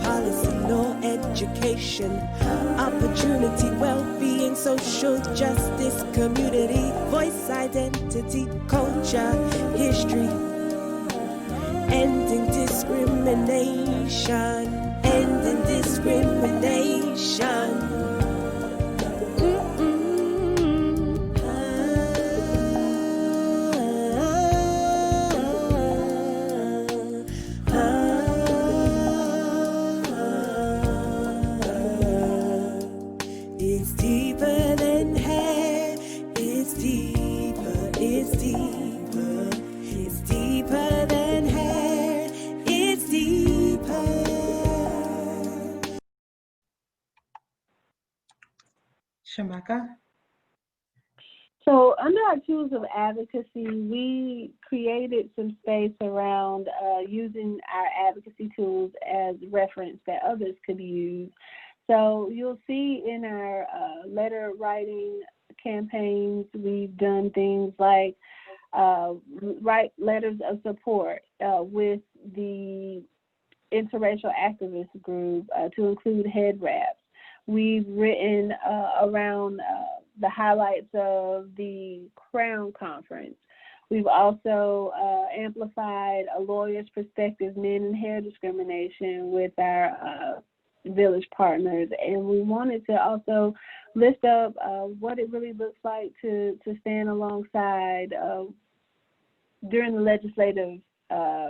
policy, law, education, opportunity, well-being, social justice, community, voice, identity, culture, history, ending discrimination, ending discrimination. It's deeper than hair, it's deeper, it's deeper, it's deeper than hair, it's deeper. Shameka? So under our tools of advocacy, we created some space around using our advocacy tools as reference that others could use. So you'll see in our letter writing campaigns, we've done things like write letters of support with the interracial activist group to include head wraps. We've written around the highlights of the Crown Conference. We've also amplified a lawyer's perspective, men and hair discrimination, with our village partners. And we wanted to also lift up what it really looks like to stand alongside during the legislative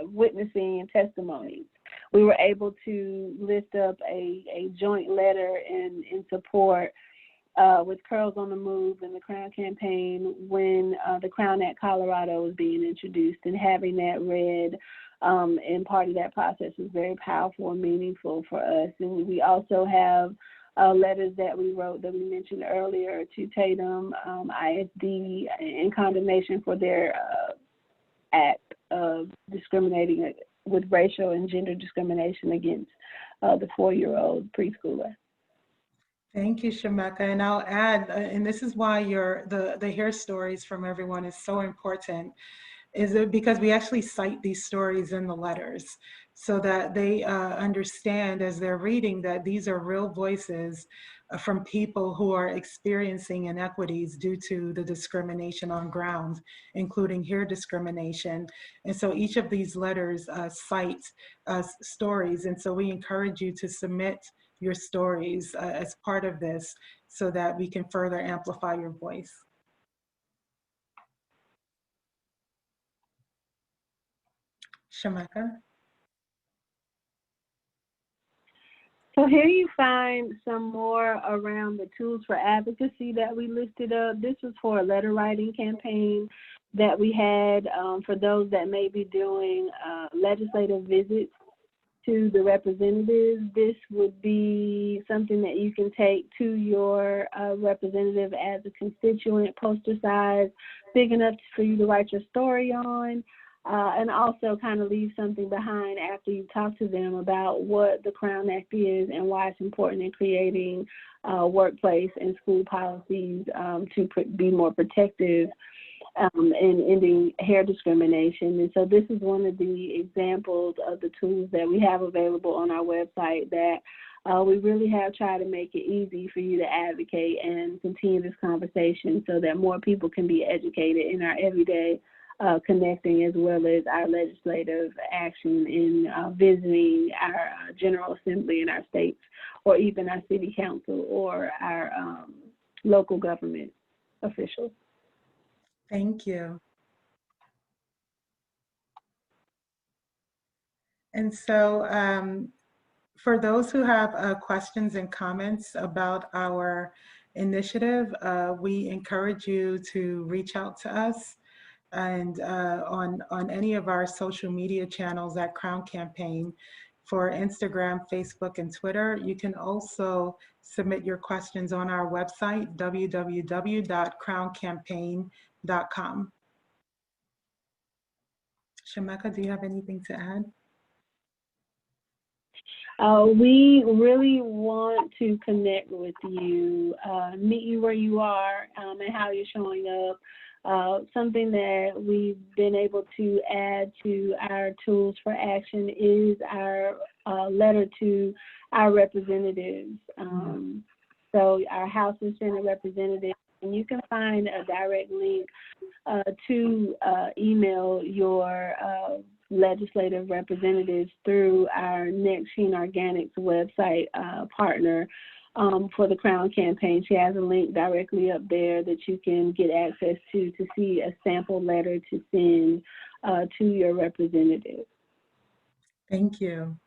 witnessing and testimonies. We were able to lift up a joint letter in support with Curls on the Move and the Crown campaign when the Crown Act Colorado was being introduced, and having that read and part of that process was very powerful and meaningful for us. And we also have letters that we wrote that we mentioned earlier to Tatum ISD in condemnation for their act of discriminating with racial and gender discrimination against the 4-year-old preschooler. Thank you, Shameka. And I'll add, and this is why the hair stories from everyone is so important, is it because we actually cite these stories in the letters so that they understand as they're reading that these are real voices from people who are experiencing inequities due to the discrimination on grounds, including hair discrimination. And so each of these letters cite stories. And so we encourage you to submit your stories as part of this so that we can further amplify your voice. Shameka? So here you find some more around the tools for advocacy that we listed up. This was for a letter writing campaign that we had for those that may be doing legislative visits to the representatives. This would be something that you can take to your representative as a constituent, poster size, big enough for you to write your story on. And also kind of leave something behind after you talk to them about what the Crown Act is and why it's important in creating workplace and school policies to be more protective in ending hair discrimination. And so this is one of the examples of the tools that we have available on our website that we really have tried to make it easy for you to advocate and continue this conversation so that more people can be educated in our everyday connecting, as well as our legislative action in visiting our General Assembly in our states, or even our city council or our local government officials. Thank you. And so for those who have questions and comments about our initiative, we encourage you to reach out to us and on any of our social media channels at Crown Campaign. For Instagram, Facebook, and Twitter. You can also submit your questions on our website, www.crowncampaign.com. Shameka, do you have anything to add? We really want to connect with you, meet you where you are and how you're showing up. Something that we've been able to add to our tools for action is our letter to our representatives. So our House and Senate representatives, and you can find a direct link to email your legislative representatives through our Next Sheen Organics website partner for the Crown campaign. She has a link directly up there that you can get access to see a sample letter to send to your representative. Thank you.